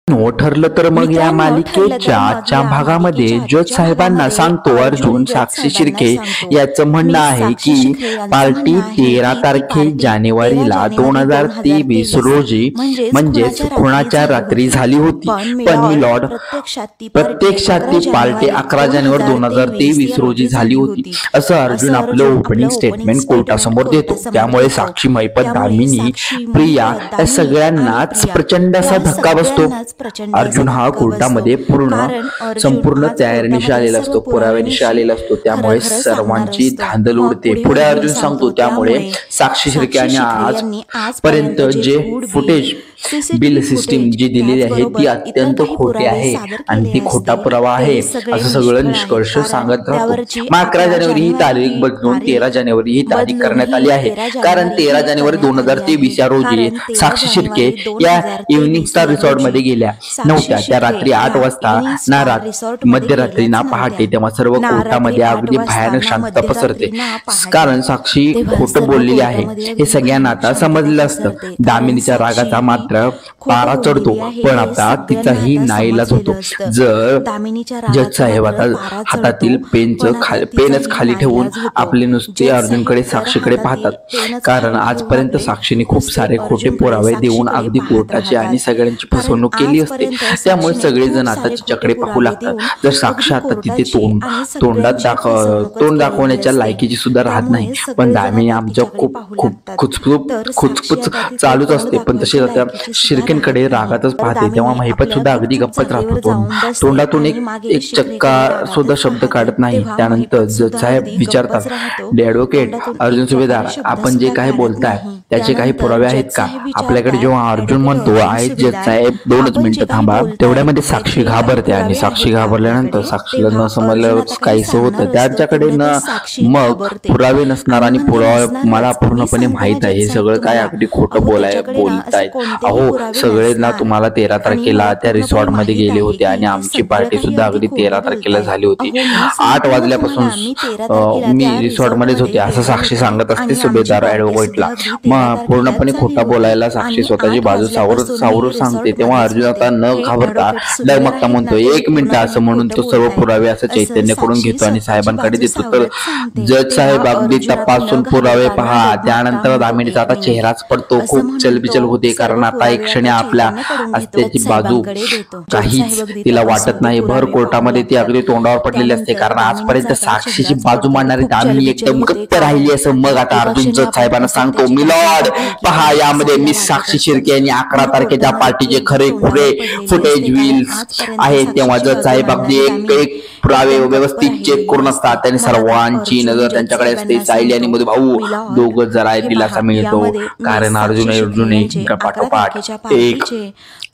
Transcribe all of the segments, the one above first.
ठरलं तर मग या मालिकेच्या आजच्या भागामध्ये जज साहेबांना सांगतो अर्जुन साक्षी शिर्के याचं म्हणणं आहे की पार्टी 13 जानेवारीला 2023 रोजी म्हणजेच खुणाच्या रात्री झाली होती, पण मी लॉर्ड प्रत्यक्षात ती पार्टी 11 जानेवारी 2023 रोजी झाली होती असं अर्जुन आपलं ओपनिंग स्टेटमेंट कोर्टासमोर देतो। त्यामुळे साक्षी, महिपत, दामिनी, प्रिया या सगळ्यांनाच प्रचंड असा धक्का बसतो। अर्जुन हा कोर्टामध्ये संपूर्ण तयारीनिशी आलेला असतो, पुराव्यानिशी आलेला असतो, त्यामुळे सर्वांची धांदल उडते। पुढे अर्जुन सांगतो त्यामुळे साक्षी शिर्के यांनी आजपर्यंत जे फुटेज बिल सिस्टीम जी दिलेली आहे ती अत्यंत खोटी आहे आणि ती खोटा पुरावा आहे असं सगळं निष्कर्ष सांगत राहतो। मग 11 जानेवारी ही तारीख बदलून 13 जानेवारी ही तारीख करण्यात आली आहे, कारण 13 जानेवारी 2023 या रोजी साक्षी शिर्के या इव्हनिंग स्टार रिसॉर्ट मध्ये गेल्या नव्हत्या। त्या रात्री 8 वाजता ना मध्यरात्री ना पहाटे, तेव्हा सर्व कोर्टामध्ये अगदी भयानक शांतता पसरते, कारण साक्षी खोटं बोललेली आहे हे सगळ्यांना आता समजलं असतं। दामिनीच्या रागाचा मात्र पारा चढतो, पण आता तिचाही नाईलाज होतो। जर जज साहेब आता हातातील पेनच खाली ठेवून आपले नुसते अर्जुनकडे, साक्षीकडे पाहतात, कारण आजपर्यंत साक्षीने खूप सारे खोटे पुरावे देऊन अगदी कोर्टाची आणि सगळ्यांची फसवणूक केली असते, त्यामुळे सगळेजण आता तिच्याकडे पाहू लागतात। जर साक्षी आता तिथे तोंड दाखवण्याच्या लायकीची सुद्धा राहत नाही, पण दामिनी आमच्या खूप खुचपुच चालूच असते, पण तशी आता शिर्केंकडे रागातच पाहते। तेव्हा महिपत सुद्धा अगदी गप्पच राहतो, तोंडातून एक चक्का सुद्धा शब्द काढत नाही। त्यानंतर जज साहेब विचारतात, ॲडव्होकेट अर्जुन सुभेदार, आपण जे काही बोलताय त्याचे काही पुरावे आहेत का आपल्याकडे? जेव्हा अर्जुन म्हणतो आहेत जज साहेब 2 मिनिटं थांबा, तेवढ्यामध्ये साक्षी घाबरते आणि साक्षी घाबरल्यानंतर साक्षीला न समजलं काहीसं होतं, त्याच्याकडे मग पुरावे नसणार आणि पुरावा मला पूर्णपणे माहित आहे, हे सगळं काय अगदी खोटं बोलतायत। अहो सगळे ना तुम्हाला 13 तारखेला त्या रिसॉर्ट मध्ये गेले होते आणि आमची पार्टी सुद्धा अगदी 13 तारखेला झाली होती। 8 वाजल्यापासून मी रिसॉर्ट मध्येच होते असं साक्षी सांगत असते सुभेदार ॲडव्होकेटला। मग पूर्णपणे खोटा बोलायला साक्षी स्वतःची बाजू सावरून सांगते। तेव्हा अर्जुन आता न घाबरता डगमगता म्हणतो, 1 मिनिट असं म्हणून तो सर्व पुरावे असं चैतन्यकडून घेतो आणि साहेबांकडे देतो। तर जज साहेब अगदी तपासून पुरावे पहा। त्यानंतर दामिनीचा आता चेहराच पडतो, खूप चलबिचल होते, कारण आता एक क्षणी आपल्या अस्त्याची बाजू काहीच तिला वाटत नाही। भर कोर्टामध्ये ती अगदी तोंडावर पडलेली असते, कारण आजपर्यंत साक्षीची बाजू मांडणारी दामिनी एकदम गप्प राहिली असं। मग आता अर्जुन जज साहेबांना सांगतो, मिलॉर्ड पहा, यामध्ये मिस साक्षी शिर्के यांनी 11 तारखेच्या पार्टीचे खरे फुटेज व्हील्स आहेत। तेव्हा जज साहेब अगदी एक पुरावे व्यवस्थित चेक करून असतात, त्यांनी सर्वांची नजर त्यांच्याकडे असते। सायली आणि मधुभाऊ दोघं जरा दिलासा मिळतो, कारण अर्जुन पाठोपाठ एक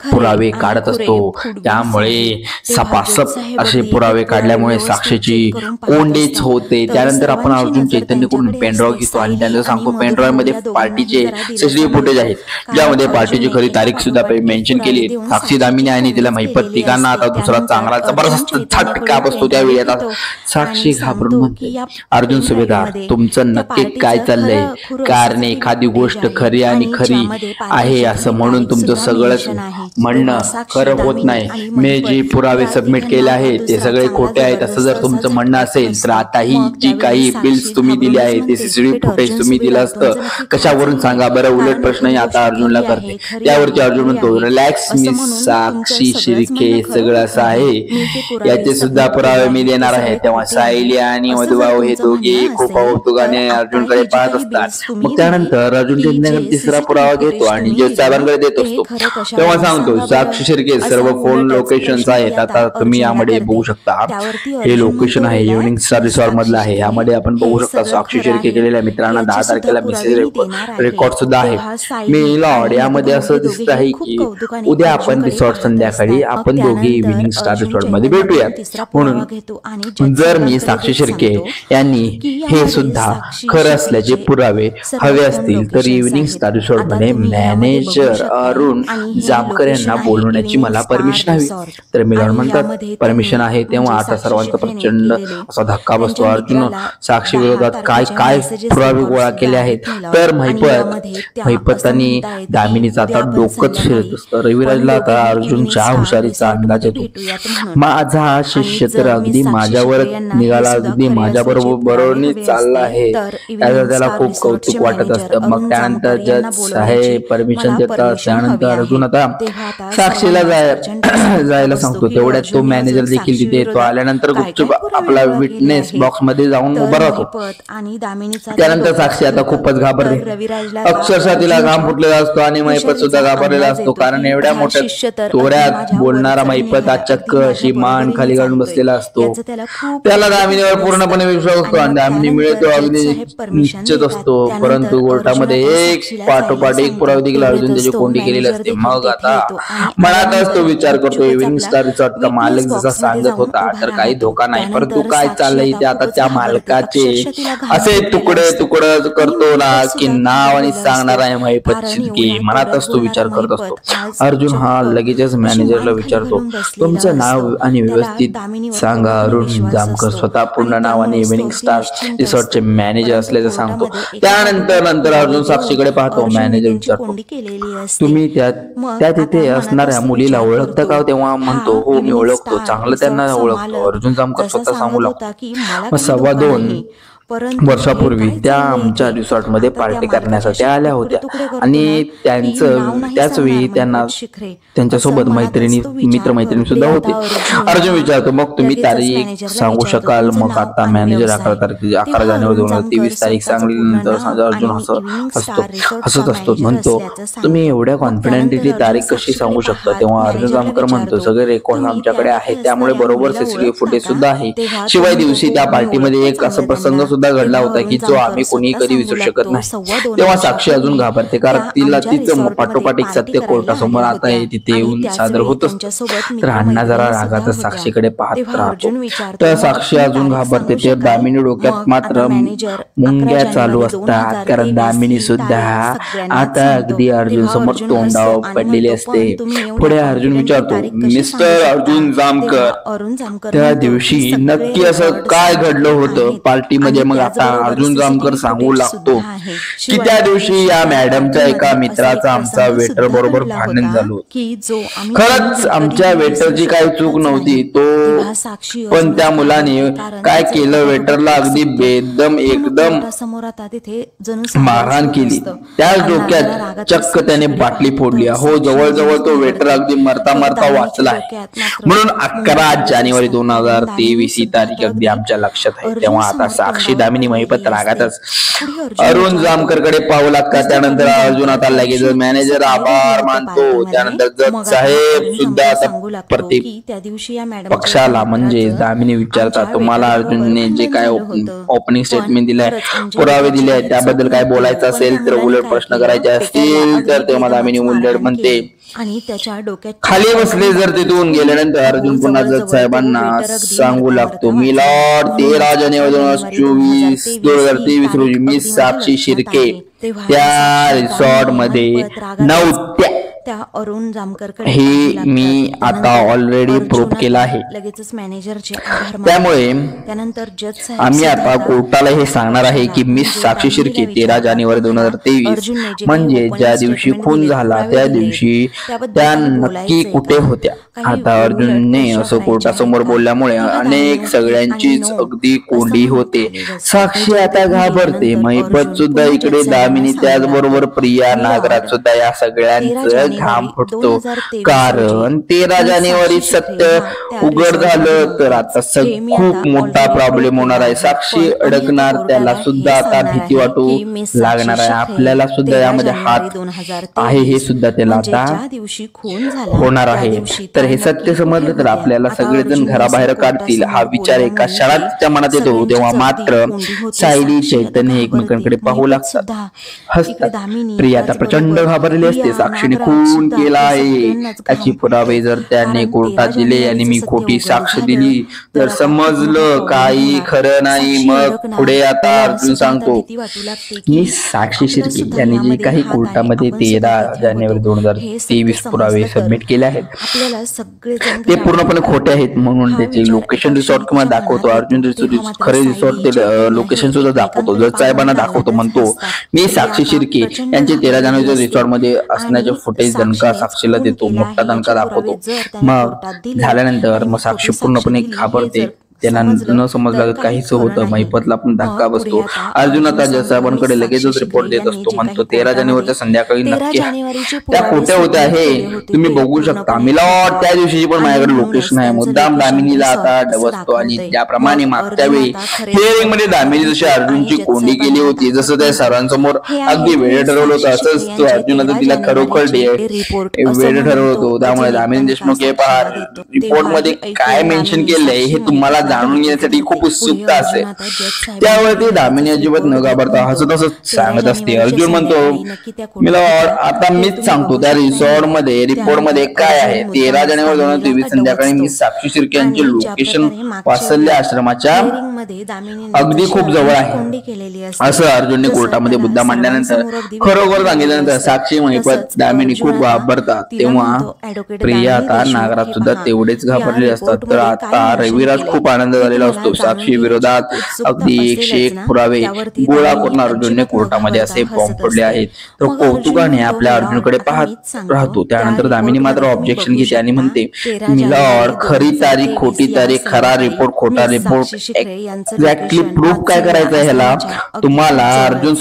पुरावे काढत असतो, त्यामुळे सपासप असे पुरावे काढल्यामुळे साक्षीची कोंडीच होते। त्यानंतर आपण अर्जुन चैतन्यकडून पेनड्राईव्ह घेतो आणि त्यांना सांगतो पेनड्राईव्ह मध्ये पार्टीचे सीसीटीव्ही फुटेज आहेत, ज्यामध्ये पार्टीची खरी तारीख सुद्धा मेन्शन केली आहे। साक्षी, दामिनी आणि तिला महिपत तिघांना आता दुसरा चांगला जबरदस्त झटका बसतो। त्यावेळी आता साक्षी घाबरून म्हणते, अर्जुन सुभेदार तुमचं नक्की काय चाललंय? कारण एखादी गोष्ट खरी आहे असं म्हणून तुमचं सगळंच म्हणणं खरं होत नाही। मी जे पुरावे सबमिट केले आहेत ते सगळे खोटे आहेत असं जर तुमचं म्हणणं असेल तर आताही जी काही बिल्स तुम्ही दिले आहेत ते सीसीटीव्ही फुटेज तुम्ही दिलं असतं कशावरून सांगा बरं? उलट प्रश्न आता अर्जुनला करते। त्यावरती अर्जुन म्हणतो, रिलॅक्स मिस साक्षी शिर्के, सगळं असं आहे याचे सुद्धा पुरावे मी देणार आहे। तेव्हा सायली आणि मधुभाऊ हे दोघे खूप कौतुकाने अर्जुनकडे पाहत असतात। मग त्यानंतर अर्जुन तिसरा पुरावा घेतो आणि जज साहेबांकडे देत असतो। तेव्हा सांगतो, साक्षी शिर्के सर्व फोन लोकेशन्स आहेत, आता तुम्ही यामध्ये बघू शकता, हे लोकेशन आहे इव्हनिंग स्टार रिसॉर्ट मधलं आहे। यामध्ये आपण बघू शकता साक्षी शिर्के गेलेल्या मित्रांना 10 तारखेला मेसेज रेकॉर्ड सुद्धा आहे। मी लॉर्ड यामध्ये असं दिसत आहे की उद्या आपण रिसॉर्ट संध्याकाळी आपण दोघे इव्हनिंग स्टार रिसॉर्ट मध्ये भेटूयात, म्हणून जर मी साक्षी शिर्के यांनी हे सुद्धा खरं असल्याचे पुरावे हवे असतील तर इव्हनिंग स्टार रिसॉर्ट मध्ये मॅनेजर अरुण जामकर यांना बोलवण्याची मला परमिशन हवी. तर मिलन म्हणतात परमिशन आहे. तेव्हा आता सर्वांचा प्रचंड असा धक्का बसतो. अर्जुन साक्षी विरोधात काय काय पुरावे गोळा केले आहेत. तर महिपत आणि दामिनीचं आता डोकंच फिरत असतं. रविराजला आता अर्जुनच्या हुशारीचा अंदाज येतो. माझा हा शिष्य तर अगदी माझ्यावर निघाला, अगदी माझ्या बरोबरनी चालला आहे, त्याचं त्याला खूप कौतुक वाटत असतं. मग त्यानंतर जज साहेब परमिशन देतात. त्यानंतर अर्जुन आता साक्षीला जायला सांगतो. तेवढ्यात तो मॅनेजर देखील तिथे येतो. आल्यानंतर गुपचूप आपला विटनेस बॉक्स मध्ये जाऊन उभा राहतो. त्यानंतर साक्षी आता खूपच घाबरते. अक्षरशः तिला घाम फुटलेला असतो आणि महिपत सुद्धा घाबरलेला असतो. कारण एवढ्या मोठ्या तोऱ्यात बोलणारा महिपत चक्क अशी मान खाली घालून बसलेला असतो. त्याला दामिनीवर पूर्णपणे विश्वास असतो आणि दामिनी मिळतो अगदी निश्चित असतो. परंतु कोर्टामध्ये एक पाठोपाठ एक पुरावे देखील अर्जुन त्याची कोंडी केलेली असते. मग आता मनातच तो विचार करतो, इव्हिनिंग स्टार रिसॉर्टचा मालक जसा सांगत होता तर काही धोका नाही, परंतु काय चाललंय ते आता त्या मालकाचे असे तुकडे करतो ना की नाव आणि सांगणार आहे महिपत शिर्के. मनातच तो विचार करत असतो. अर्जुन हा लगेचच मॅनेजरला विचारतो, तुमचं नाव आणि व्यवस्थित सांगा. अरुण जामकर स्वतः पूर्ण नावाने इव्हिनिंग स्टार रिसॉर्टचे मॅनेजर असल्याचं सांगतो. त्यानंतर अर्जुन साक्षीकडे पाहतो. मॅनेजर विचारतो, तुम्ही त्या तिथे असणाऱ्या मुलीला ओळखता का? तेव्हा म्हणतो, हो मी ओळखतो, चांगलं त्यांना ओळखतो. अर्जुन जामकर स्वतः सांगू लागतो, 2.25 वर्षापूर्वी त्या आमच्या रिसॉर्टमध्ये पार्टी करण्यासाठी आल्या होत्या आणि त्याच वेळी त्यांच्यासोबत मित्रमैत्रिणी सुद्धा होते. अर्जुन विचारतो, मग तुम्ही तारीख सांगू शकाल? मग आता मॅनेजर 11 जानेवारी 2023 तारीख सांगल्यानंतर अर्जुन हसत असतो. म्हणतो, तुम्ही एवढ्या कॉन्फिडेंटली तारीख कशी सांगू शकता? तेव्हा अर्जुन जामकर म्हणतो, सगळे रेकॉर्ड आमच्याकडे आहेत, त्यामुळे बरोबर सीसीटीव्ही फुटेज सुद्धा आहे. शिवाय दिवशी त्या पार्टीमध्ये एक असा प्रसंग सुद्धा घडला होता की जो आम्ही कोणी कधी विसरू शकत नाही. तेव्हा साक्षी अजून घाबरते, कारण तिचं पाठोपाठ एक सत्य कोर्टासमोर आता तिथे येऊन सादर होत असतो. तर अण्णा जरा रागातच साक्षीकडे पाहत राहतो. तर साक्षी अजून घाबरते. ते दामिनी डोक्यात मात्र मुंग्या चालू असतात, कारण दामिनी सुद्धा आता अगदी अर्जुन समोर तोंडावर पडलेली असते. पुढे अर्जुन विचारतो, मिस्टर अर्जुन जामकर, त्या दिवशी नक्की असं काय घडलं होतं पार्टीमध्ये? मग आता अर्जुन जामकर सांगू लागतो की त्या दिवशी या मॅडमच्या एका मित्राचा आमचा वेटर बरोबर भांडण झालं. खरंच आमच्या वेटरची काही चूक नव्हती, तो पण त्या मुलाने काय केलं, वेटरला अगदी बेदम एकदम मारहाण केली. त्याच डोक्यात चक्क त्याने बाटली फोडली. हो, जवळजवळ तो वेटर अगदी मरता वाचला. म्हणून 11 जानेवारी 2023 ही तारीख अगदी आमच्या लक्षात आहे. तेव्हा आता साक्षी, दामिनी, महिपत रागातच अरुण जामकरकडे पाहू लागतात. त्यानंतर अर्जुन आता लगेच मॅनेजर आभार मानतो. त्यानंतर जज साहेब सुद्धा आता प्रत्येक पक्षाला म्हणजे दामिनी विचारतात, तुम्हाला अर्जुनने जे काय ओपनिंग स्टेटमेंट दिलंय, पुरावे दिले आहेत, त्याबद्दल काय बोलायचं असेल तर उलट प्रश्न करायचे असतील तर तेव्हा दामिनी उलट म्हणते. आणि त्याच्या डोक्यात खाली बसले. जर तिथून गेल्यानंतर अर्जुन पुन्हा जज साहेबांना सांगू लागतो, मिलॉर्ड 13 जानेवारी 2023 रोजी मी साक्षी शिर्के त्या रिसॉर्ट मध्ये नव्हत्या. त्या अरुण जामकरकडे हे मी आता ऑलरेडी प्रूव्ह केलं आहे. लगेचच मॅनेजरचे आभार मानले. त्यामुळे त्यानंतर जज साहेब आम्ही आता कोर्टाला हे सांगणार आहे की मिस साक्षी शिर्के 13 जानेवारी 2023 म्हणजे ज्या दिवशी खून झाला त्या दिवशी त्या नक्की कुठे होत्या. आता अर्जुनने असं कोर्टासमोर बोलल्यामुळे अनेक सगळ्यांचीच अगदी कोंडी होते. साक्षी आता घाबरते. महिपत सुद्धा इकडे, दामिनी, त्याचबरोबर प्रिया, नागराज सुद्धा या सगळ्यांचं घाम फुटतो. कारण 13 जानेवारी सत्य उघड झालं तर आता खूप मोठा प्रॉब्लेम होणार आहे. साक्षी अडकणार, त्याला सुद्धा आता भीती वाटू लागणार आहे. आपल्याला सुद्धा यामध्ये हात आहे हे सुद्धा त्याला आता होणार आहे. तर हे सत्य समजलं तर आपल्याला सगळेजण घराबाहेर काढतील हा विचार एका क्षणात तिच्या मनात येतो. तेव्हा मात्र सायली चैतन्य एकमेकांकडे पाहू लागतात, हसतात. प्रिया आता प्रचंड घाबरली असते. साक्षीने खून केला आहे याची पुरावे जर त्याने कोर्टात दिले आणि मी खोटी साक्ष दिली तर समजलं काही खरं नाही. मग पुढे आता अर्जुन सांगतो, मी साक्षी शिर्के यांनी जे काही कोर्टामध्ये 13 जानेवारी 2023 पुरावे सबमिट केले आहेत ते पूर्णपणे खोटे आहेत म्हणून त्याचे लोकेशन रिसॉर्ट किंवा दाखवतो. अर्जुन खरे रिसॉर्ट ते लोकेशन सुद्धा दाखवतो. जज साहेबांना दाखवतो. म्हणतो, मी साक्षी शिर्के यांचे 13 जानेवारीच्या रिसॉर्ट मध्ये असण्याचे फुटेज दणका साक्षीला देतो. मोठा दणका दाखवतो. मग झाल्यानंतर मग साक्षी पूर्णपणे घाबरते. त्यांना न समजलं काहीच होतं. महिपतला पण धक्का बसतो. अर्जुन आता जज साहेबांकडे लगेचच रिपोर्ट देत असतो. म्हणतो, 13 जानेवारीच्या संध्याकाळी नक्की त्या खोट्या होत्या हे तुम्ही बघू शकता. मिलॉर्ड, त्या दिवशीची पण माझ्याकडे लोकेशन आहे. मुद्दाम दामिनीला आता डवसतो आणि ज्याप्रमाणे मागच्या वेळी हिअरिंग मध्ये दामिनी जशी अर्जुनची कोंडी केली होती, जसं त्या सर्वांसमोर अगदी वेळ ठरवलं होतं, असंच तो अर्जुन आता तिला खरोखर वेळ ठरवलं होतो. त्यामुळे दामिनी देशमुख हे पहा रिपोर्ट मध्ये काय मेन्शन केलंय हे तुम्हाला जाणून घेण्यासाठी खूप उत्सुकता असेल. त्यावरती दामिनी अजिबात न घाबरता हसत हसत सांगत असते. अर्जुन म्हणतो, मिलॉर्ड, आता मीच सांगतो त्या रिपोर्ट मध्ये काय आहे. 13 जानेवारी 2023 संध्याकाळी मी साक्षी शिर्के यांचे लोकेशन वात्सल्य आश्रमाच्या अगदी खूप जवळ आहे असं अर्जुनने कोर्टामध्ये मुद्दा मांडल्यानंतर खरोखर सांगितल्यानंतर साक्षी, महिपत, दामिनी खूप घाबरतात. तेव्हा प्रिया आता नागराज सुद्धा तेवढेच घाबरले असतात. तर आता रविराज खूप आनंद झालेला असतो. साक्षी विरोधात अगदी 101 पुरावे गोळा करून अर्जुनने कोर्टामध्ये असे बॉम्ब फोडले आहेत. तो कौतुकाने आपल्या अर्जुनकडे पाहत राहतो. त्यानंतर दामिनी मात्र ऑब्जेक्शन घेते आणि म्हणते, मिलॉर्ड, खरी तारीख, खोटी तारीख, खरा रिपोर्ट, खोटा रिपोर्ट, एक्झॅक्टली प्रूफ काय करायचं आहे ह्याला तुम्हाला. अर्जुन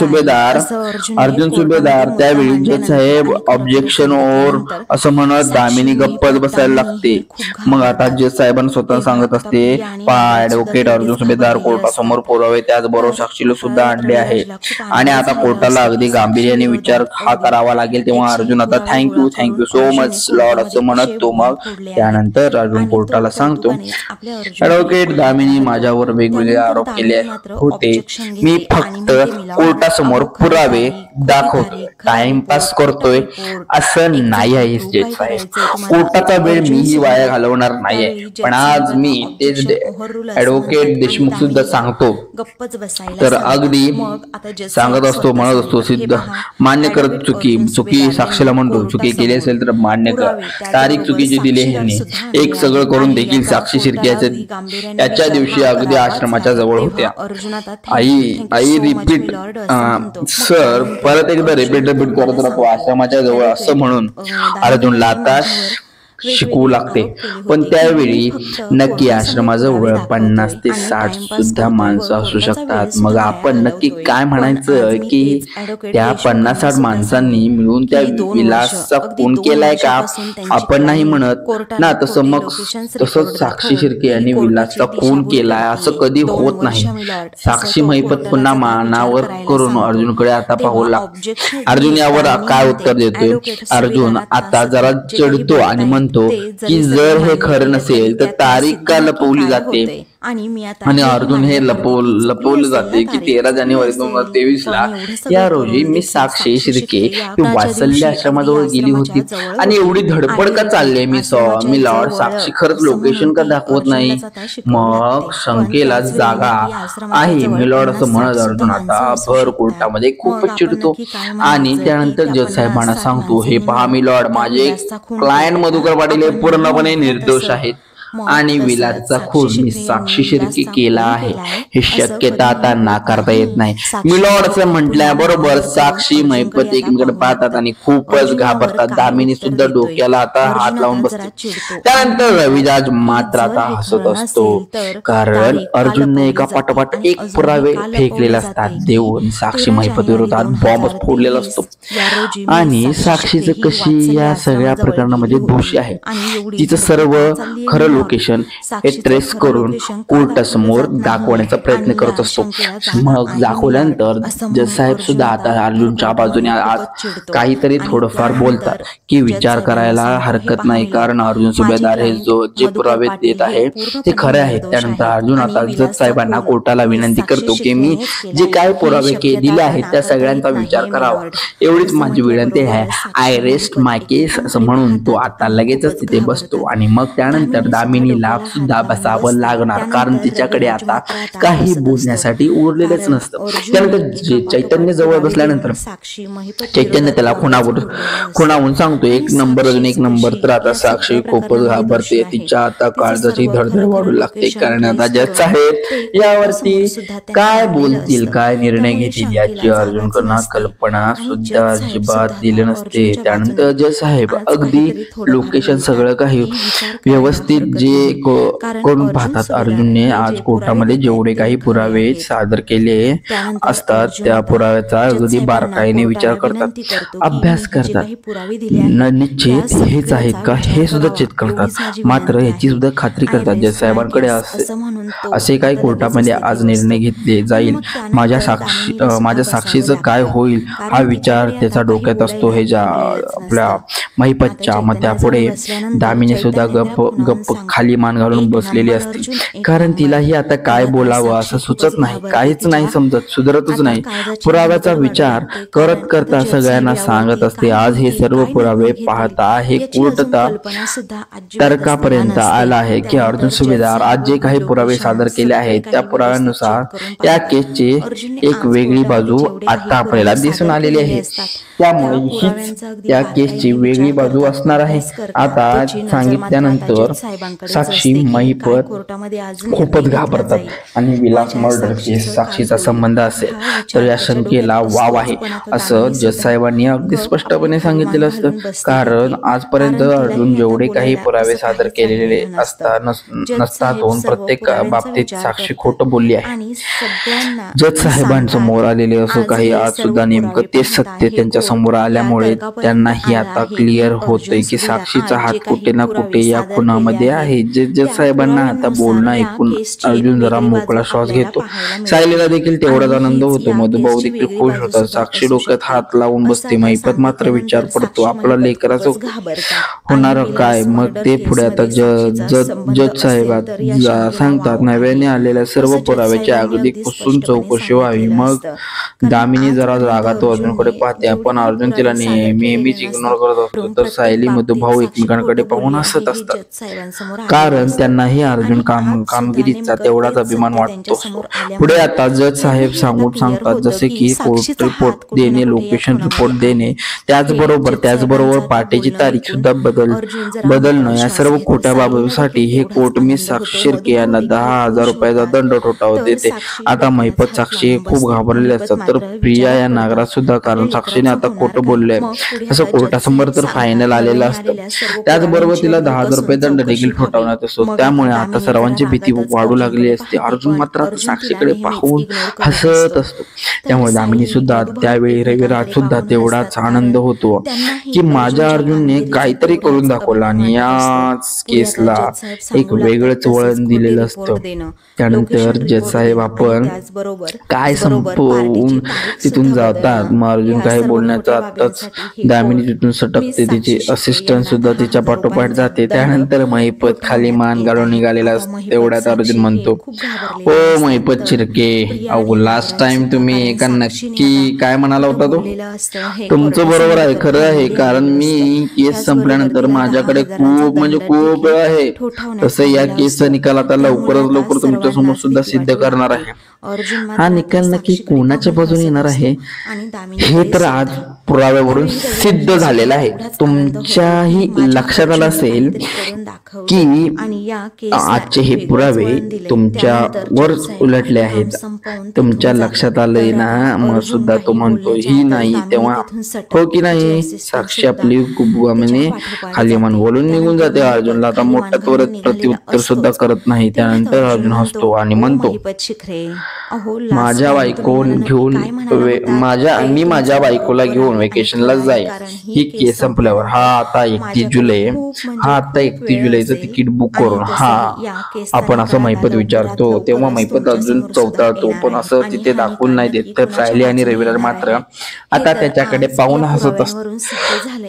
सुभेदार त्यावेळी जज साहेब ऑब्जेक्शन ओर असं म्हणत दामिनी गप्पच बसायला लागते. मग आता जज साहेबांना स्वतः सांगत असते, ऍडव्होकेट अर्जुन सुभेदार कोर्टासमोर पुरावे त्याचबरोबर साक्षीला सुद्धा आणले आहे आणि आता कोर्टाला अगदी गांभीर्याने विचार हा करावा लागेल. तेव्हा अर्जुन आता थँक्यू सो मच लॉर्ड असं म्हणत तो. मग त्यानंतर अर्जुन कोर्टाला सांगतो, ऍडव्होकेट दामिनी माझ्यावर वेगवेगळे आरोप केले होते. मी फक्त कोर्टासमोर पुरावे दाखवतो, टाइमपास करतोय असं नाही आहे जज साहेब. कोर्टाचा वेळ मीही वाया घालवणार नाहीये. पण आज मी तेच ऍडव्होकेट देशमुख सुद्धा सांगतो तर अगदी सांगत असतो, म्हणत असतो, सिद्ध मान्य करत चुकी साक्षीला म्हणतो, चुकी केली असेल तर मान्य कर. तारीख चुकीची दिली ह्यांनी. एक सगळं करून देखील साक्षी शिर्के याच्या दिवशी अगदी आश्रमाच्या जवळ होत्या. आई रिपीट सर परत एकदा रिपीट करत राहतो आश्रमाच्या जवळ असं म्हणून अर्जुनला आता शिकवू लागते. पण त्यावेळी नक्की आश्रमाजवळ 50 ते 60 सुद्धा माणसं असू शकतात. मग आपण नक्की काय म्हणायचं की त्या 50-60 माणसांनी मिळून त्या विलासचा खून केलाय का? आपण नाही म्हणत ना तसं. मग तसंच साक्षी शिर्के यांनी विलासचा खून केलाय असं कधी होत नाही. साक्षी महिपत पुन्हा मानावर करून अर्जुनकडे आता पाहू लागतो. अर्जुन यावर काय उत्तर देतोय? अर्जुन आता जरा चिडतो आणि म्हणतो की जर हे खरं नसेल तर तारीख का लपवली जाते आणि अर्जुन हे लपवलं जाते की 13 जानेवारी 2023 ला या रोजी मी साक्षी शिर्के वात्सल्य आश्रमाजवळ गेली होती आणि एवढी धडपड का चालली मी लॉर्ड साक्षी खरंच लोकेशन का दाखवत नाही? मग शंकेला जागा आहे मी लॉर्ड असं म्हणत अर्जुन आता भर कोर्टामध्ये खूपच चिडतो आणि त्यानंतर जज साहेबांना सांगतो, हे पहा मी लॉर्ड, माझे क्लायंट मधुकर पाटील हे पूर्णपणे निर्दोष आहेत आणि विलासचा खून मी साक्षी शिर्के केला आहे ही शक्यता आता नाकारता येत नाही. मिलॉर्ड असं म्हटल्याबरोबर साक्षी महिपत एकमेकांकडे पाहतात आणि खूपच घाबरतात. दामिनी सुद्धा डोक्याला आता हात लावून बसते. त्यानंतर रविराज मात्र आता हसत असतो कारण अर्जुनने एका पाठोपाठ एक पुरावे फेकलेले असतात. देऊन साक्षी महिपत विरोधात बॉम्ब फोडलेला असतो आणि साक्षीचं कशी या सगळ्या प्रकरणामध्ये दोषी आहे तिचं सर्व खरं लोकेशन हे ट्रेस करून कोर्टासमोर दाखवण्याचा प्रयत्न करत असतो. मग दाखवल्यानंतर जज साहेब सुद्धा आता अर्जुनच्या बाजूने आज काहीतरी थोडंफार बोलतात की विचार करायला हरकत नाही, कारण अर्जुन सुभेदार हे जे पुरावे देत आहे ते खरे आहेत. त्यानंतर अर्जुन आता जज साहेबांना कोर्टाला विनंती करतो की मी जे काय पुरावे दिले आहेत त्या सगळ्यांचा विचार करावा, एवढीच माझी विनंती आहे. आय रेस्ट माय केस असं म्हणून तो आता लगेचच तिथे बसतो आणि मग त्यानंतर दामिनीला सुद्धा बसावं लागणार, कारण तिच्याकडे आता काही बोलण्यासाठी उरलेलंच नसतं. त्यानंतर चैतन्य जवळ बसल्यानंतर चैतन्य त्याला खुणावून सांगतो एक नंबर अजून एक नंबर. तर आता साक्षी खूपच घाबरते, तिच्या आता काळजाची धडधड वाढू लागते, कारण आता जज साहेब यावरती काय बोलतील, काय निर्णय घेतील याची अर्जुनकडून कल्पना सुद्धा अजिबात दिली नसते. त्यानंतर जज साहेब अगदी लोकेशन सगळं काही व्यवस्थित जे करून पाहतात. अर्जुनने आज कोर्टामध्ये जेवढे काही पुरावे सादर केले असतात त्या पुराव्याचा अगदी बारकाईने विचार करतात, अभ्यास करतात. निश्चित हेच आहेत का हे सुद्धा चेक करतात, मात्र याची सुद्धा खात्री करतात जज साहेबांकडे असे काही कोर्टामध्ये आज निर्णय घेतले जाईल, माझ्या साक्षीचं काय होईल हा विचार त्याचा डोक्यात असतो हे ज्या आपल्या महिपतच्या. मग त्यापुढे दामिनी सुद्धा गप्प खाली मान घालून बसलेली असते, कारण तिलाही आता काय बोलावं असं सुचत नाही, काहीच नाही समजत, सुधरतच नाही. पुराव्याचा विचार करत करता सगळ्यांना सांगत असते. आज हे सर्व पुरावे पाहता हे कोर्ट तर्कापर्यंत आला आहे की अर्जुन सुभेदार आज जे काही पुरावे सादर केले आहेत त्या पुराव्यानुसार या केसची एक वेगळी बाजू आता आपल्याला दिसून आलेली आहे. त्यामुळे हीच त्या केसची वेगळी बाजू असणार आहे. आता सांगितल्यानंतर साक्षी महिपत खूपच घाबरतात आणि विलास मर्डर केस साक्षीचा संबंध असेल तर या शंकेला वाव आहे असं जज साहेबांनी अगदी स्पष्टपणे सांगितलेलं असतं, कारण आजपर्यंत अर्जुन जेवढे काही पुरावे सादर केलेले नसतातून प्रत्येक बाबतीत साक्षी खोटं बोलली आहे. जज साहेबांसमोर आलेले असं काही आज सुद्धा नेमकं तेच सत्य त्यांच्या समोर आल्यामुळे त्यांनाही आता क्लिअर होतंय की साक्षीचा हात कुठे ना कुठे या खुनामध्ये आहे. जज साहेबांना आता बोलणं ऐकून अर्जुन जरा मोकळा श्वास घेतो. सायलीला देखील तेवढाच आनंद होतो. मधुभाऊ देखील खुश होतात. साक्षी डोक्यात हात लावून बसते. महिपत मात्र विचार पडतो आपला लेकराचं होणार काय. मग ते पुढे आता जज साहेब सांगतात नव्याने आलेल्या सर्व पुराव्याची अगदी कुसून चौकशी व्हावी. मग दामिनी जरा रागात अर्जुनकडे पाहते, पण अर्जुन तिला नेहमीच इग्नोर करत असतो. तर सायली मधुभाऊ एकमेकांकडे पाहून हसत असतात, कारण त्यांनाही अर्जुन कामगिरीचा तेवढाच अभिमान वाटतो. पुढे आता जज साहेब सांगतात जसे की कोर्ट रिपोर्ट देणे, लोकेशन रिपोर्ट देणे, त्याचबरोबर पार्टीची तारीख सुद्धा बदलणं या सर्व खोट्या बाबीसाठी हे कोर्ट मी साक्षी शिर्के यांना 10,000 रुपयाचा दंड ठोठावत देते. आता महिपत साक्षी खूप घाबरलेले असतात, तर प्रिया या नागराज सुद्धा, कारण साक्षीने आता खोटं बोललंय असं कोर्टासमोर तर फायनल आलेलं असतं. त्याचबरोबर तिला 10,000 रुपये दंड देखील ठोठावण्यात असतो. त्यामुळे आता सर्वांची भीती वाढू लागली असते. अर्जुन मात्र साक्षीकडे पाहून हसत असतो. त्यामुळे दामिनी सुद्धा त्यावेळी रविराज सुद्धा तेवढाच आनंद होतो की माझ्या अर्जुनने काहीतरी करून दाखवलं आणि या केसला एक वेगळंच वळण दिलेलं असतं. त्यानंतर जज साहेब आपण काय संपवून तिथून जातात. मग अर्जुन काही बोलण्याचा आताच दामिनी तिथून सटकते. तिची असिस्टंट सुद्धा तिच्या पाठोपाठ जाते. त्यानंतर महिपत खाली मान गाडून निघालेला तेवढ्यात अर्जुन म्हणतो, ओ महिपत शिर्के, अहो लास्ट टाइम तुम्ही एका नक्की काय म्हणाला होता तो. तुमचं बरोबर आहे, खरं आहे, कारण मी केस संपल्यानंतर माझ्याकडे खूप वेळ आहे. तसं या केसचा निकाल आता लवकर तुमच्या समोर सुद्धा सिद्ध करणार आहे. हा निकाल नक्की कोणाच्या बाजूने येणार आहे हे तर आज पुराव्यावरून सिद्ध झालेलं आहे. तुमच्याही लक्षात आलं असेल की आजचे हे पुरावे तुमच्यावर उलटले आहेत. तुमच्या लक्षात आलंय ना. मग सुद्धा तो म्हणतो ही नाही तेव्हा हो की नाही. साक्षी आपली गुबगुबीने खाली मान बोलून निघून जाते. अर्जुनला आता मोठ्या त्वरित प्रत्युत्तर सुद्धा करत नाही. त्यानंतर अर्जुन हसतो आणि म्हणतो, मी माझ्या बायकोला घेऊन व्हॅकेशनला जाईल. ही केस संपल्यावर हा आता 31 जुलै हा आता 31 जुलैचं तिकीट बुक करून आपण असं महिपत विचारतो तेव्हा महिपत अजून चौताळतो, पण असं तिथे दाखवून नाही देत. तर सायली आणि रविराज मात्र आता त्याच्याकडे पाहून हसत असतो.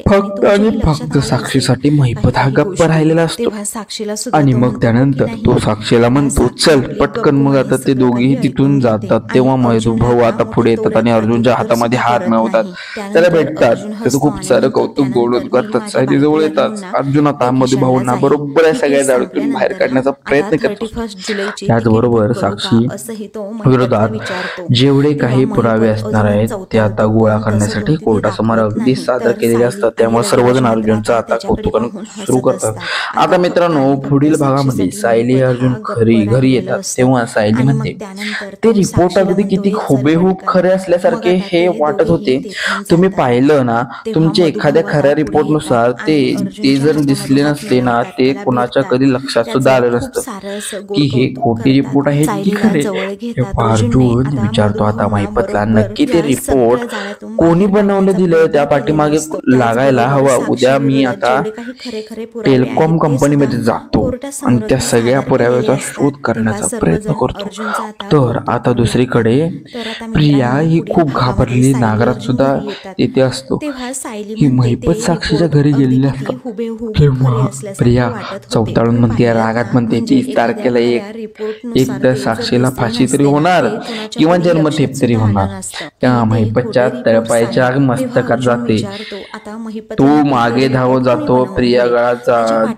फक्त आणि फक्त साक्षीसाठी महिपत हा गप्प राहिलेला असतो. आणि मग त्यानंतर तो साक्षीला म्हणतो चल पटकन. मग आता ते दोघेही तिथून जातात. तेव्हा भाऊ आता पुढे येतात आणि अर्जुनच्या हातामध्ये हात मिळवतात, त्याला भेटतात. त्याचं खूप सारं कौतुक गोड करतात. सायली जवळ येतात. अर्जुन आता भाऊंना बरोबर या सगळ्या जाळीतून बाहेर काढण्याचा प्रयत्न करतो. त्याचबरोबर साक्षी विरोधात जेवढे काही पुरावे असणार आहेत ते आता गोळा करण्यासाठी कोर्टासमोर अगदी सादर केलेले असतात. त्यामुळे सर्वजण अर्जुनचा आता कौतुकाने सुरू करतात. आता मित्रांनो, पुढील भागामध्ये सायली अर्जुन घरी येतात तेव्हा सायली म्हणते ते रिपोर्ट अगदी किती हुबेहूब खरे असल्यासारखे हे वाटत होते. तुम्ही पाहिलं ना, तुमच्या एखाद्या खऱ्या रिपोर्ट नुसार ते जर दिसले नसते ना, ते कुणाच्या कधी लक्षात सुद्धा आलं नसतं की हे खोटे रिपोर्ट आहेत की खरे. अर्जुन विचारतो आता महिपतला, नक्की ते रिपोर्ट कोणी बनवलं दिलं, त्या पाठीमागे लागायला हवा. उद्या मी आता टेलिकॉम कंपनीमध्ये जातो आणि त्या सगळ्या पुराव्याचा शोध करण्याचा प्रयत्न करतो. तर आता दुसरीकडे प्रिया ही खूप घाबरलेली, नागराज सुद्धा तिथे असतो. ही महिपत साक्षीच्या घरी गेलेली असतात. तेव्हा प्रिया चौताळून म्हणते, रागात म्हणते 30 तारखेला एक तर साक्षीला फाशी तरी होणार किंवा जन्मठेप तरी होणार. त्या महिपतच्या तळपायच्या मस्तकात जाते. तो मागे धावत जातो. प्रिया गळात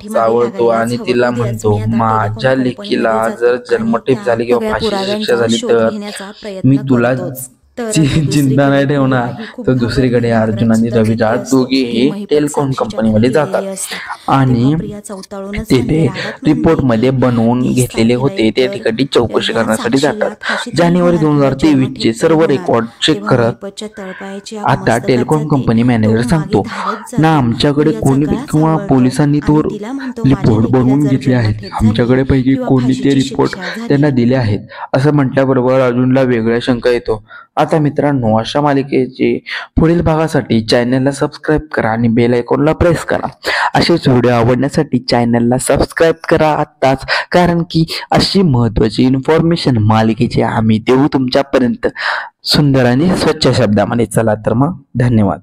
चावळतो आणि तिला म्हणतो माझ्या लेकीला जर जन्मठेप झाली किंवा फाशीची शिक्षा झाली तर मी तुला चिंता नाही ठेवणार. तर दुसरीकडे अर्जुन आणि रविराज दोघेही टेलिकॉम कंपनीमध्ये जातात आणि तेथे रिपोर्ट मध्ये बनवून घेतलेले होते त्या ठिकाणी चौकशी करण्यासाठी जातात. जानेवारी 2023 चे सर्व रेकॉर्ड चेक करत आता टेलिकॉम कंपनी मॅनेजर सांगतो ना, आमच्याकडे कोणी किंवा पोलिसांनी तो रिपोर्ट बनवून घेतले आहेत. आमच्याकडे पैकी कोणी ते रिपोर्ट त्यांना दिले आहेत. असं म्हटल्याबरोबर अर्जुनला वेगळ्या शंका येतो. आता मित्रांनो, अशा मालिकेचे पुढील भागासाठी चॅनलला सबस्क्राईब करा आणि बेल आयकॉनला प्रेस करा. असेच व्हिडिओ आवडण्यासाठी चॅनलला सबस्क्राईब करा आत्ताच, कारण की अशी महत्त्वाची इन्फॉर्मेशन मालिकेची आम्ही देऊ तुमच्यापर्यंत सुंदर आणि स्वच्छ शब्दामध्ये. चला तर मग धन्यवाद.